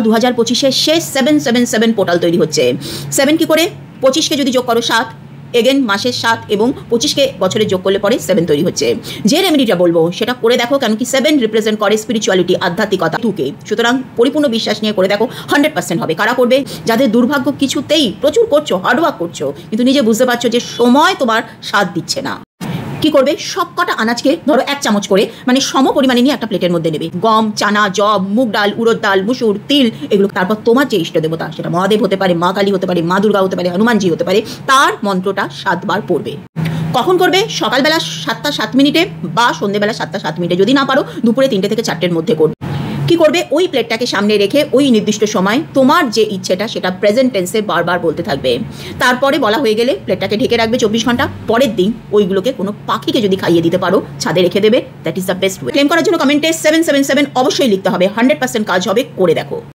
2025-এ শেষ 777 পোর্টাল তৈরি হচ্ছে। 7 কি করে? 25কে যদি যোগ করো 7, এগেন মাসের 7 এবং 25কে বছরে যোগ করলে পরে 7 তৈরি হচ্ছে। যে রেমেডিটা বলবো সেটা করে দেখো, কারণ কি 7 রিপ্রেজেন্ট করে স্পিরিচুয়ালিটি, আধ্যাত্মিকতা, তুকে। সুতরাং পরিপূর্ণ বিশ্বাস নিয়ে করে দেখো, 100% হবে। কারা করবে? যাদের দুর্ভাগ্য কিছুতেই, প্রচুর করছো, হার্ডওয়ার্ক করছো, কিন্তু নিজে বুঝতে পারছো যে সময় তোমার সাথ দিচ্ছে না। কি করবে? সব কটা আনাজকে ধরো 1 চামচ করে, মানে সম পরিমাণে নিয়ে একটা প্লেটের মধ্যে নেবে। গম, চানা, জব, মুগ ডাল, উড়দ ডাল, মুসুর, তিল, এগুলো। তারপর তোমার যে ইষ্ট দেবতা, সেটা মহাদেব হতে পারে, মা কালী হতে পারে, মা দুর্গা হতে পারে, হনুমানজি হতে পারে, তার মন্ত্রটা 7 বার পড়বে। কখন করবে? সকালবেলা 7টা 7 মিনিটে বা সন্ধ্যেবেলা 7টা 7 মিনিটে, যদি না পারো দুপুরে 3টে থেকে 4টের মধ্যে করবে। কি করবে? ওই প্লেটটাকে সামনে রেখে ওই নির্দিষ্ট সময় তোমার যে ইচ্ছেটা সেটা প্রেজেন্ট টেন্সে বারবার বলতে থাকবে। তারপরে বলা হয়ে গেলে প্লেটটাকে ঢেকে রাখবে 24 ঘন্টা। পরের দিন ওইগুলোকে কোনো পাখিকে যদি খাইয়ে দিতে পারো, ছাদে রেখে দেবে। That is the best way. Claim করার জন্য কমেন্টে 777 অবশ্যই লিখতে হবে। 100% কাজ হবে, করে দেখো।